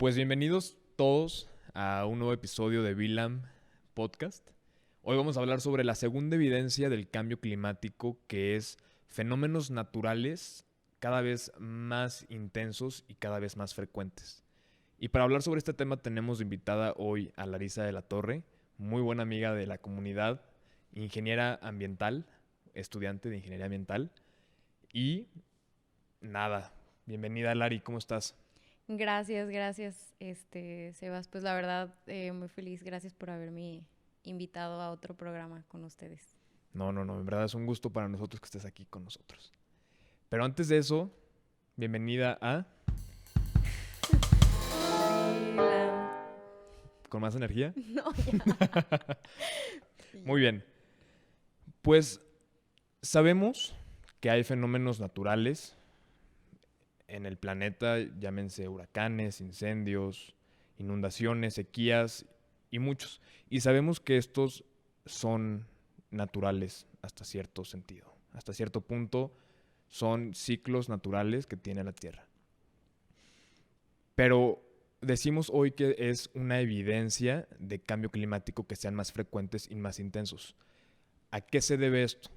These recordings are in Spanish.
Pues bienvenidos todos a un nuevo episodio de VLAM Podcast. Hoy vamos a hablar sobre la segunda evidencia del cambio climático, que es fenómenos naturales cada vez más intensos y cada vez más frecuentes. Y para hablar sobre este tema tenemos de invitada hoy a Larisa de la Torre, muy buena amiga de la comunidad, ingeniera ambiental, estudiante de ingeniería ambiental. Y nada, bienvenida Lari, ¿cómo estás? Gracias, Sebas. Pues la verdad, muy feliz. Gracias por haberme invitado a otro programa con ustedes. No, en verdad es un gusto para nosotros que estés aquí con nosotros. Pero antes de eso, bienvenida a... Dylan. ¿Con más energía? No, ya. Muy bien. Pues sabemos que hay fenómenos naturales en el planeta, llámense huracanes, incendios, inundaciones, sequías y muchos. Y sabemos que estos son naturales hasta cierto sentido. Hasta cierto punto son ciclos naturales que tiene la Tierra. Pero decimos hoy que es una evidencia de cambio climático que sean más frecuentes y más intensos. ¿A qué se debe esto?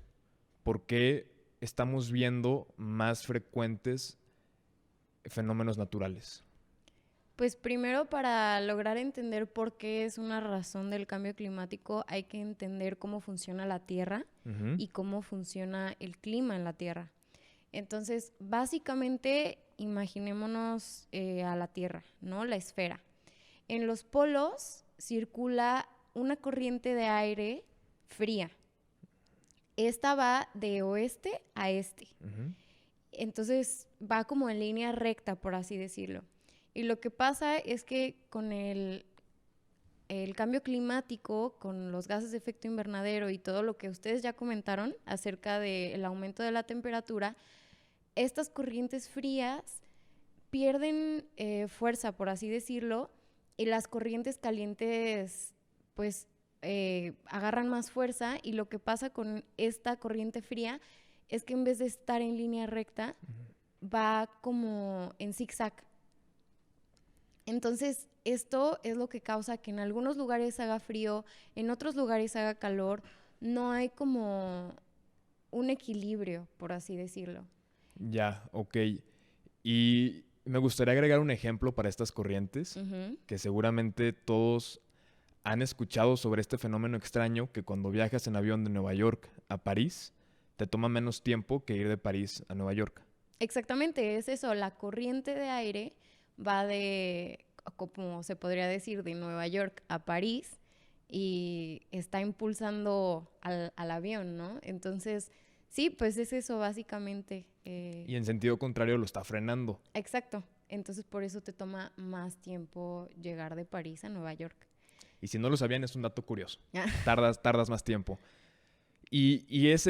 ¿Por qué estamos viendo más frecuentes fenómenos naturales? Pues primero, para lograr entender por qué es una razón del cambio climático, hay que entender cómo funciona la Tierra y cómo funciona el clima en la Tierra. Entonces, básicamente, imaginémonos a la Tierra, ¿no? La esfera. En los polos circula una corriente de aire fría. Esta va de oeste a este. Entonces, va como en línea recta, por así decirlo. Y lo que pasa es que con el cambio climático, con los gases de efecto invernadero y todo lo que ustedes ya comentaron acerca del aumento de la temperatura, estas corrientes frías pierden fuerza, por así decirlo, y las corrientes calientes pues agarran más fuerza, y lo que pasa con esta corriente fría es que en vez de estar en línea recta, va como en zigzag. Entonces, esto es lo que causa que en algunos lugares haga frío, en otros lugares haga calor. No hay como un equilibrio, por así decirlo. Ya, ok. Y me gustaría agregar un ejemplo para estas corrientes, que seguramente todos han escuchado sobre este fenómeno extraño que cuando viajas en avión de Nueva York a París, te toma menos tiempo que ir de París a Nueva York. Exactamente, es eso. La corriente de aire va como se podría decir, de Nueva York a París, y está impulsando al avión, ¿no? Entonces, sí, pues es eso básicamente. Y en sentido contrario lo está frenando. Exacto. Entonces, por eso te toma más tiempo llegar de París a Nueva York. Y si no lo sabían, es un dato curioso. Tardas más tiempo. Y es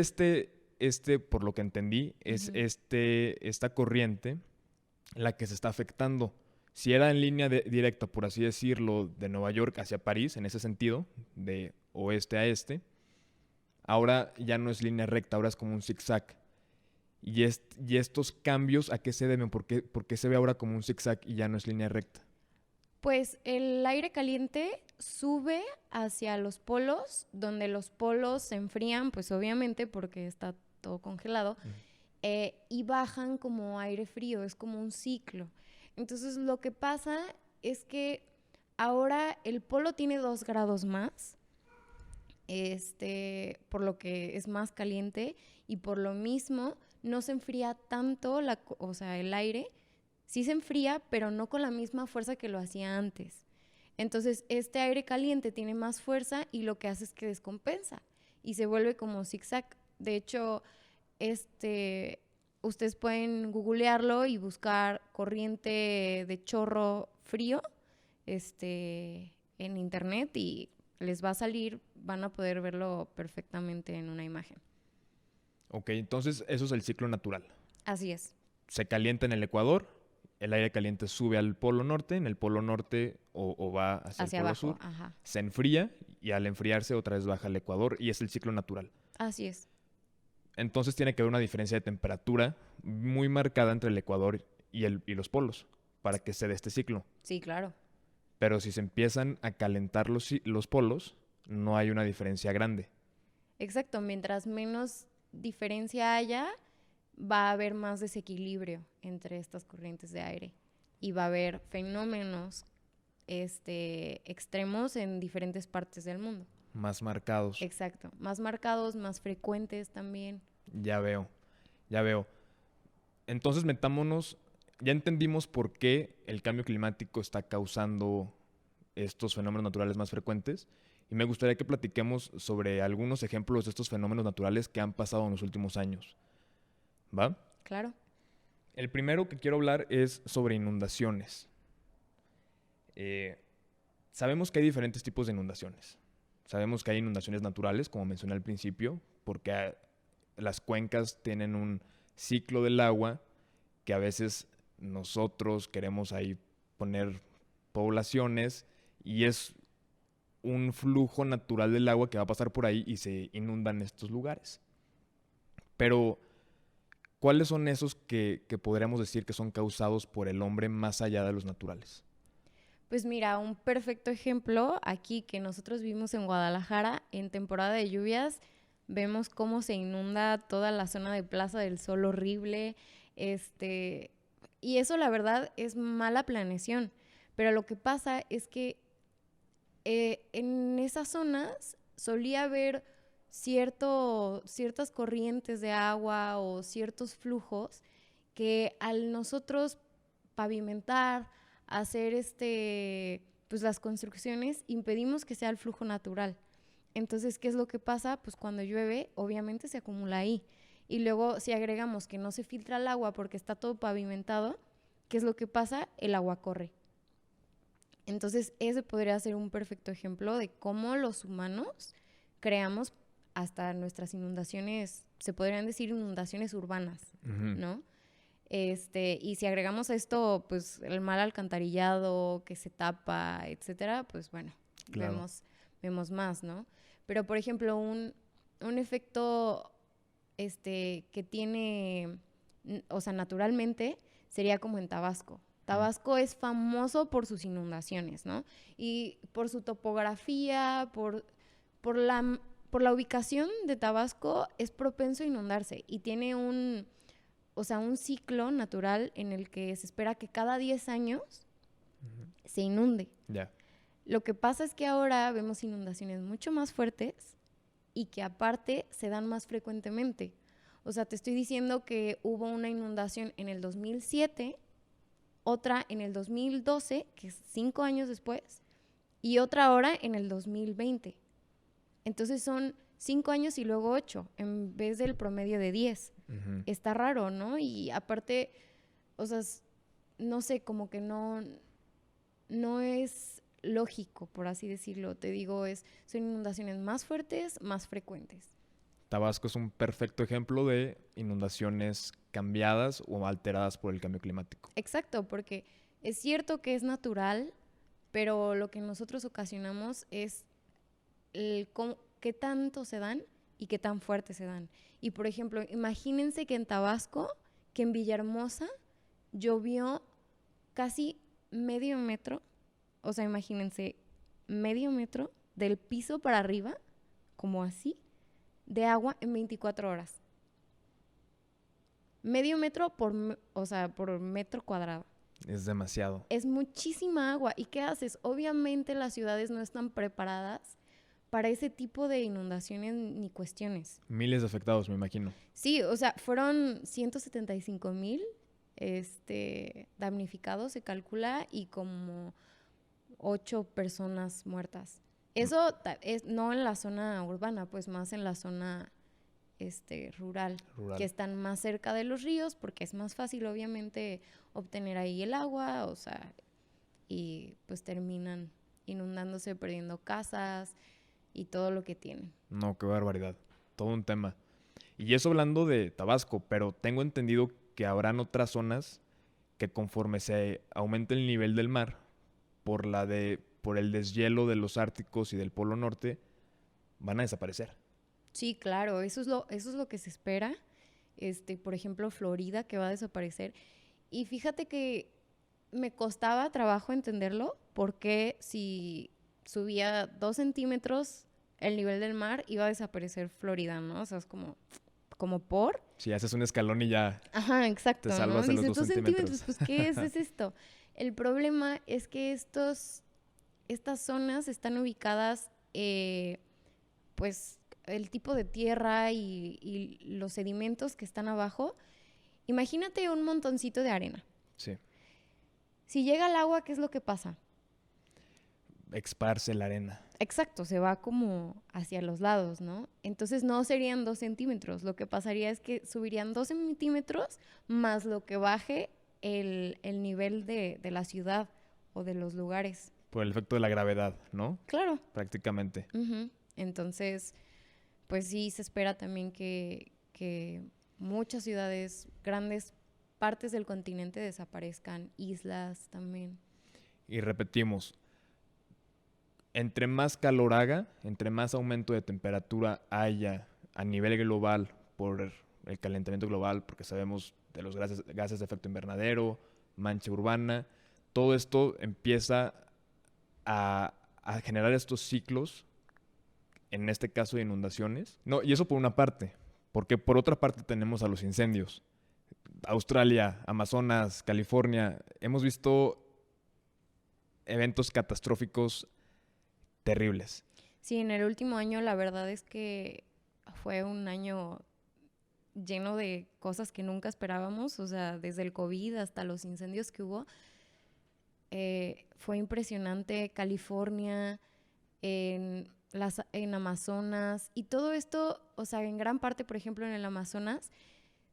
por lo que entendí, es esta corriente la que se está afectando. Si era en línea directa, por así decirlo, de Nueva York hacia París, en ese sentido, de oeste a este, ahora ya no es línea recta, ahora es como un zigzag. Y estos cambios, ¿a qué se deben? ¿Por qué se ve ahora como un zigzag y ya no es línea recta? Pues el aire caliente sube hacia los polos, donde los polos se enfrían, pues obviamente porque está todo congelado, y bajan como aire frío, es como un ciclo. Entonces lo que pasa es que ahora el polo tiene 2 grados más, por lo que es más caliente, y por lo mismo no se enfría tanto, o sea, el aire sí se enfría, pero no con la misma fuerza que lo hacía antes. Entonces, este aire caliente tiene más fuerza y lo que hace es que descompensa y se vuelve como zigzag. De hecho, ustedes pueden googlearlo y buscar corriente de chorro frío, en internet, y les va a salir, van a poder verlo perfectamente en una imagen. Ok, entonces eso es el ciclo natural. Así es. Se calienta en el Ecuador, el aire caliente sube al polo norte, en el polo norte o va hacia el polo abajo, sur, ajá. se enfría y al enfriarse otra vez baja al Ecuador y es el ciclo natural. Así es. Entonces tiene que haber una diferencia de temperatura muy marcada entre el Ecuador y los polos. para que se dé este ciclo. Sí, claro. Pero si se empiezan a calentar los polos, no hay una diferencia grande. Exacto, mientras menos diferencia haya, va a haber más desequilibrio entre estas corrientes de aire y va a haber fenómenos extremos en diferentes partes del mundo. Más marcados. Exacto, más marcados, más frecuentes también. Ya veo. Entonces metámonos, ya entendimos por qué el cambio climático está causando estos fenómenos naturales más frecuentes y me gustaría que platiquemos sobre algunos ejemplos de estos fenómenos naturales que han pasado en los últimos años. ¿Va? Claro. El primero que quiero hablar es sobre inundaciones. Sabemos que hay diferentes tipos de inundaciones. Sabemos que hay inundaciones naturales, como mencioné al principio, porque las cuencas tienen un ciclo del agua que a veces nosotros queremos ahí poner poblaciones y es un flujo natural del agua que va a pasar por ahí y se inundan estos lugares. Pero, ¿cuáles son esos que podríamos decir que son causados por el hombre más allá de los naturales? Pues mira, un perfecto ejemplo aquí que nosotros vivimos en Guadalajara, en temporada de lluvias, vemos cómo se inunda toda la zona de Plaza del Sol horrible, y eso la verdad es mala planeación, pero lo que pasa es que en esas zonas solía haber ciertas corrientes de agua o ciertos flujos que al nosotros pavimentar, hacer pues las construcciones, impedimos que sea el flujo natural. Entonces, ¿qué es lo que pasa? Pues cuando llueve, obviamente se acumula ahí. Y luego, si agregamos que no se filtra el agua porque está todo pavimentado, ¿qué es lo que pasa? El agua corre. Entonces, ese podría ser un perfecto ejemplo de cómo los humanos creamos hasta nuestras inundaciones, se podrían decir inundaciones urbanas, ¿no? Y si agregamos a esto, pues, el mal alcantarillado que se tapa, etcétera, pues, bueno, claro, vemos más, ¿no? Pero, por ejemplo, un efecto que tiene, o sea, naturalmente, sería como en Tabasco. Tabasco es famoso por sus inundaciones, ¿no? Y por su topografía, por la ubicación de Tabasco, es propenso a inundarse y tiene un ciclo natural en el que se espera que cada 10 años se inunde. Yeah. Lo que pasa es que ahora vemos inundaciones mucho más fuertes y que aparte se dan más frecuentemente. O sea, te estoy diciendo que hubo una inundación en el 2007, otra en el 2012, que es 5 años después, y otra ahora en el 2020. Entonces son 5 años y luego 8, en vez del promedio de 10. Está raro, ¿no? Y aparte, o sea, no sé, como que no es lógico, por así decirlo. Te digo, son inundaciones más fuertes, más frecuentes. Tabasco es un perfecto ejemplo de inundaciones cambiadas o alteradas por el cambio climático. Exacto, porque es cierto que es natural, pero lo que nosotros ocasionamos es qué tanto se dan y qué tan fuertes se dan. Y, por ejemplo, imagínense que en Tabasco, que en Villahermosa llovió casi medio metro, o sea, imagínense, medio metro del piso para arriba, como así, de agua en 24 horas. Medio metro por metro cuadrado. Es demasiado. Es muchísima agua. ¿Y qué haces? Obviamente las ciudades no están preparadas para ese tipo de inundaciones ni cuestiones. Miles de afectados, me imagino. Sí, o sea, fueron 175,000 damnificados, se calcula, y como 8 personas muertas. Eso es no en la zona urbana, pues más en la zona rural, que están más cerca de los ríos, porque es más fácil, obviamente, obtener ahí el agua, o sea, y pues terminan inundándose, perdiendo casas y todo lo que tienen. No, qué barbaridad. Todo un tema. Y eso hablando de Tabasco, pero tengo entendido que habrán otras zonas que conforme se aumente el nivel del mar, por el deshielo de los árticos y del Polo Norte, van a desaparecer. Sí, claro, eso es lo que se espera. Por ejemplo, Florida, que va a desaparecer. Y fíjate que me costaba trabajo entenderlo, porque si subía 2 centímetros el nivel del mar, iba a desaparecer Florida, ¿no? O sea, es como por... Si haces un escalón y ya Ajá, exacto, te ¿no? salvas de los Dices, 2 2 centímetros. centímetros, pues, ¿qué es esto? El problema es que estas zonas están ubicadas, pues, el tipo de tierra y los sedimentos que están abajo. Imagínate un montoncito de arena. Sí. Si llega el agua, ¿qué es lo que pasa? Esparce la arena. Exacto, se va como hacia los lados, ¿no? Entonces no serían 2 centímetros. Lo que pasaría es que subirían 2 centímetros más lo que baje el nivel de la ciudad o de los lugares. Por el efecto de la gravedad, ¿no? Claro. Prácticamente. Uh-huh. Entonces, pues sí se espera también que muchas ciudades, grandes partes del continente desaparezcan, islas también. Y repetimos, entre más calor haga, entre más aumento de temperatura haya a nivel global por el calentamiento global, porque sabemos de los gases de efecto invernadero, mancha urbana, todo esto empieza a generar estos ciclos, en este caso de inundaciones. No, y eso por una parte, porque por otra parte tenemos a los incendios. Australia, Amazonas, California, hemos visto eventos catastróficos terribles. Sí, en el último año la verdad es que fue un año lleno de cosas que nunca esperábamos, o sea, desde el COVID hasta los incendios que hubo. Fue impresionante. California, en Amazonas, y todo esto, o sea, en gran parte, por ejemplo, en el Amazonas,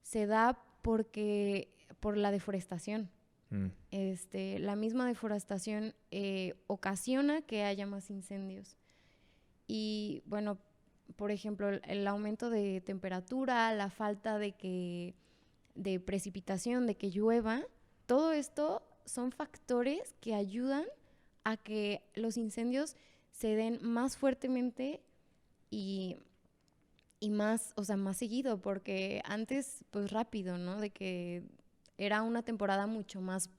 se da por la deforestación. La misma deforestación ocasiona que haya más incendios. Y bueno, por ejemplo, el aumento de temperatura, la falta de precipitación, de que llueva, todo esto son factores que ayudan a que los incendios se den más fuertemente y más, o sea, más seguido, porque antes, pues rápido, ¿no? De que era una temporada mucho más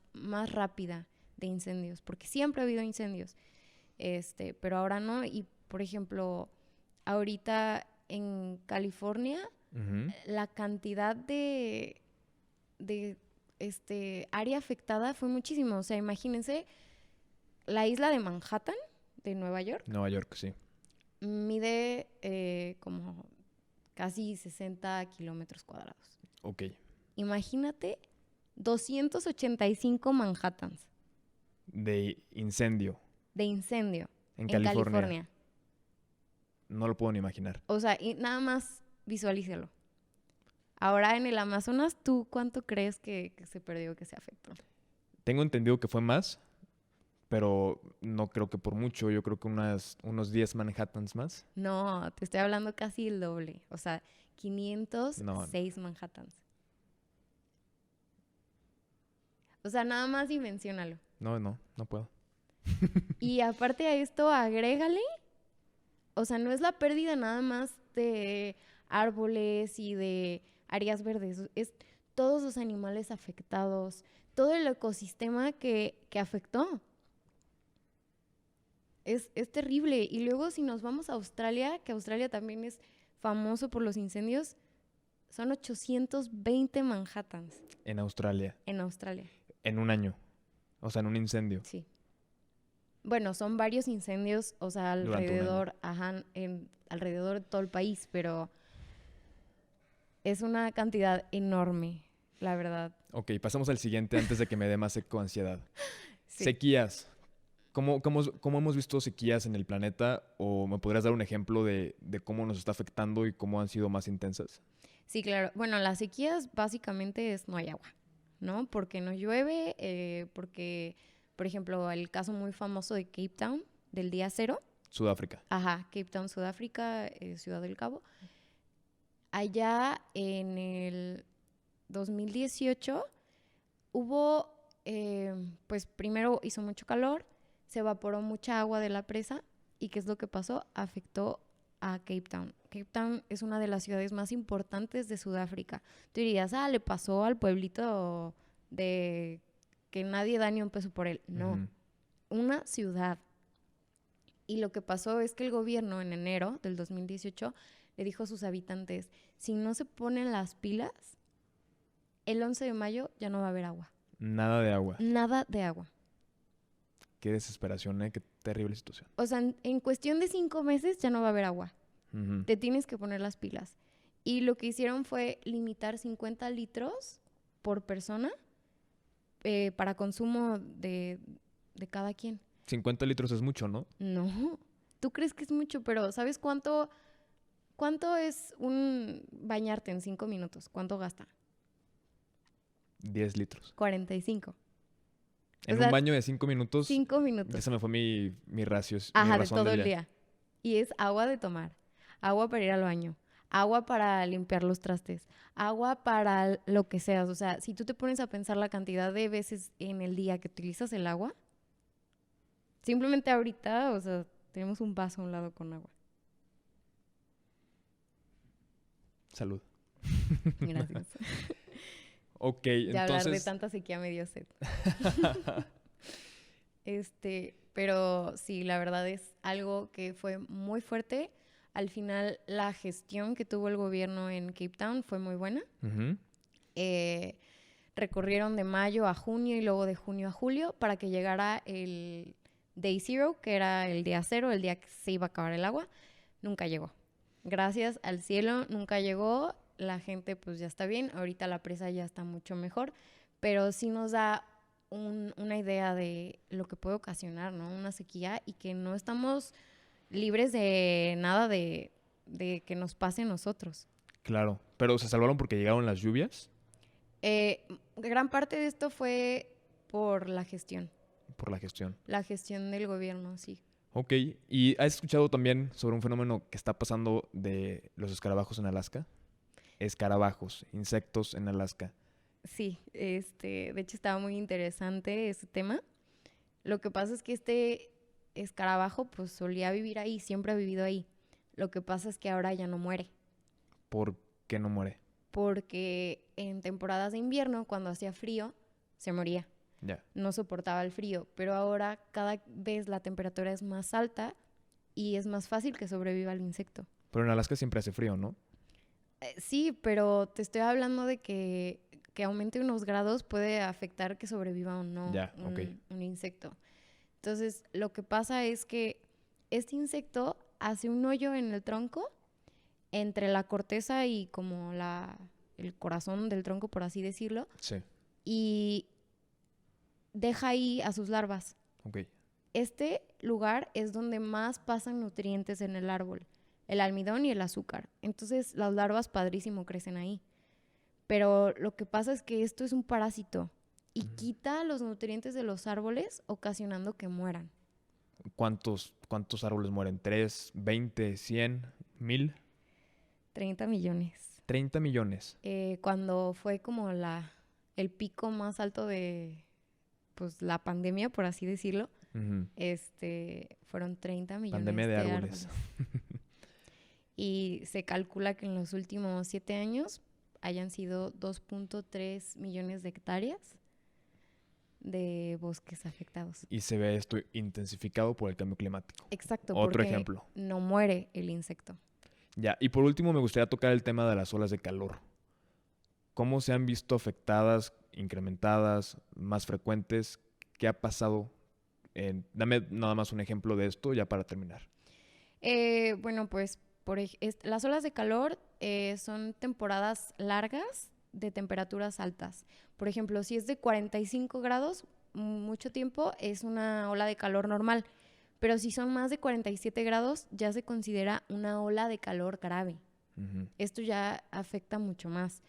rápida de incendios, porque siempre ha habido incendios, pero ahora no. Y, por ejemplo, ahorita en California, la cantidad de área afectada fue muchísimo. O sea, imagínense, la isla de Manhattan, de Nueva York. Nueva York, sí. Mide como casi 60 kilómetros cuadrados. Ok. Imagínate 285 Manhattans. De incendio. De incendio. En California. No lo puedo ni imaginar. O sea, y nada más visualícelo. Ahora en el Amazonas, ¿tú cuánto crees que se perdió, que se afectó? Tengo entendido que fue más, pero no creo que por mucho. Yo creo que unos 10 Manhattans más. No, te estoy hablando casi el doble. O sea, 506 Manhattans. O sea, nada más dimensiónalo. No puedo. Y aparte a esto, agrégale, o sea, no es la pérdida nada más de árboles y de áreas verdes, es todos los animales afectados, todo el ecosistema que afectó. Es terrible. Y luego si nos vamos a Australia, que Australia también es famoso por los incendios, son 820 Manhattans. En Australia. En Australia. En un año. O sea, en un incendio. Sí. Bueno, son varios incendios, o sea, alrededor de todo el país, pero es una cantidad enorme, la verdad. Ok, pasamos al siguiente antes de que me dé más ansiedad. Sí. Sequías. ¿Cómo hemos visto sequías en el planeta? ¿O me podrías dar un ejemplo de cómo nos está afectando y cómo han sido más intensas? Sí, claro. Bueno, las sequías básicamente no hay agua, ¿no? Porque no llueve, porque, por ejemplo, el caso muy famoso de Cape Town, del día cero. Sudáfrica. Ajá, Cape Town, Sudáfrica, Ciudad del Cabo. Allá en el 2018 hubo, pues primero hizo mucho calor, se evaporó mucha agua de la presa, y ¿qué es lo que pasó? Afectó a Cape Town. Cape Town es una de las ciudades más importantes de Sudáfrica. Tú dirías, le pasó al pueblito de que nadie da ni un peso por él. No, Ujú. una ciudad. Y lo que pasó es que el gobierno en enero del 2018 le dijo a sus habitantes, si no se ponen las pilas, el 11 de mayo ya no va a haber agua. Nada de agua. Nada de agua. Qué desesperación, ¿eh? Qué terrible situación. O sea, en cuestión de 5 meses ya no va a haber agua. Ujú. Te tienes que poner las pilas. Y lo que hicieron fue limitar 50 litros por persona para consumo de cada quien. 50 litros es mucho, ¿no? No, tú crees que es mucho, pero ¿sabes cuánto es un bañarte en 5 minutos? ¿Cuánto gasta? 10 litros. 45. En O sea, un baño de 5 minutos, 5 minutos. esa me fue mi ratio, mi Ajá, de razón todo del el día. Y es agua de tomar, agua para ir al baño, agua para limpiar los trastes, agua para lo que seas. O sea, si tú te pones a pensar la cantidad de veces en el día que utilizas el agua, simplemente ahorita, o sea, tenemos un vaso a un lado con agua. Salud. Gracias. Ok, De hablar de entonces... tanta sequía me dio sed. Pero sí, la verdad es algo que fue muy fuerte. Al final, la gestión que tuvo el gobierno en Cape Town fue muy buena. Ujú. Recorrieron de mayo a junio y luego de junio a julio para que llegara el Day Zero, que era el día cero, el día que se iba a acabar el agua. Nunca llegó. Gracias al cielo, nunca llegó. La gente pues ya está bien. Ahorita la presa ya está mucho mejor. Pero sí nos da una idea de lo que puede ocasionar, ¿no? Una sequía y que no estamos libres de nada de que nos pase a nosotros. Claro, pero ¿se salvaron porque llegaron las lluvias? Gran parte de esto fue por la gestión Por la gestión. del gobierno, sí. Ok, ¿y has escuchado también sobre un fenómeno que está pasando de los escarabajos en Alaska? Escarabajos, insectos en Alaska. Sí, de hecho estaba muy interesante ese tema. Lo que pasa es que este escarabajo pues solía vivir ahí, siempre ha vivido ahí. Lo que pasa es que ahora ya no muere, ¿Por qué no muere? porque en temporadas de invierno, cuando hacía frío, se moría. Ya. No soportaba el frío, pero ahora cada vez la temperatura es más alta y es más fácil que sobreviva el insecto. Pero en Alaska siempre hace frío, ¿no? Sí, pero te estoy hablando de que aumente unos grados puede afectar que sobreviva o no Ya, ok. un insecto. Entonces, lo que pasa es que este insecto hace un hoyo en el tronco entre la corteza y como el corazón del tronco, por así decirlo, Sí, y deja ahí a sus larvas. ok. Este lugar es donde más pasan nutrientes en el árbol, el almidón y el azúcar. Entonces las larvas padrísimo crecen ahí. Pero lo que pasa es que esto es un parásito y quita los nutrientes de los árboles, ocasionando que mueran. ¿Cuántos árboles mueren? ¿3, 20, 100, 1000? 30 millones. 30 millones. Cuando fue como el pico más alto de pues, la pandemia, por así decirlo, Ujú. fueron 30 millones Pandemia de árboles. Y se calcula que en los últimos 7 años hayan sido 2.3 millones de hectáreas de bosques afectados. Y se ve esto intensificado por el cambio climático. Exacto, Otro porque ejemplo. no muere el insecto. Ya, y por último me gustaría tocar el tema de las olas de calor. ¿Cómo se han visto afectadas, incrementadas, más frecuentes? ¿Qué ha pasado? Dame nada más un ejemplo de esto ya para terminar. Bueno, pues las olas de calor son temporadas largas de temperaturas altas. Por ejemplo, si es de 45 grados, mucho tiempo es una ola de calor normal. Pero si son más de 47 grados, ya se considera una ola de calor grave. Ujú. Esto ya afecta mucho más.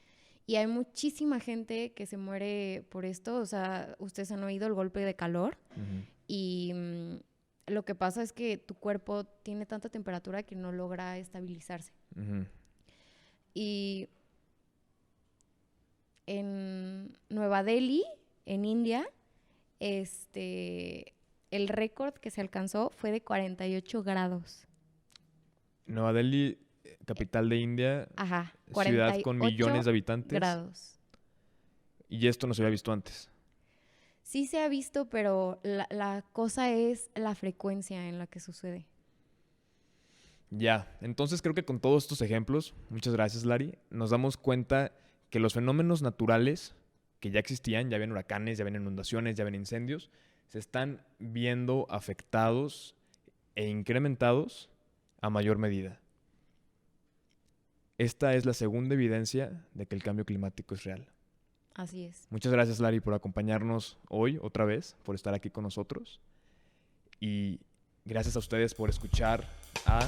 Y hay muchísima gente que se muere por esto. O sea, ustedes han oído el golpe de calor. Ujú. Y lo que pasa es que tu cuerpo tiene tanta temperatura que no logra estabilizarse. Ujú. Y en Nueva Delhi, en India, el récord que se alcanzó fue de 48 grados. Nueva Delhi, capital de India, Ajá, ciudad con 48 millones de habitantes. grados. Y esto no se había visto antes. Sí se ha visto, pero la cosa es la frecuencia en la que sucede. Ya, entonces creo que con todos estos ejemplos, muchas gracias Lari, nos damos cuenta que los fenómenos naturales que ya existían, ya ven huracanes, ya ven inundaciones, ya ven incendios, se están viendo afectados e incrementados a mayor medida. Esta es la segunda evidencia de que el cambio climático es real. Así es. Muchas gracias Lari por acompañarnos hoy otra vez, por estar aquí con nosotros. Y gracias a ustedes por escuchar a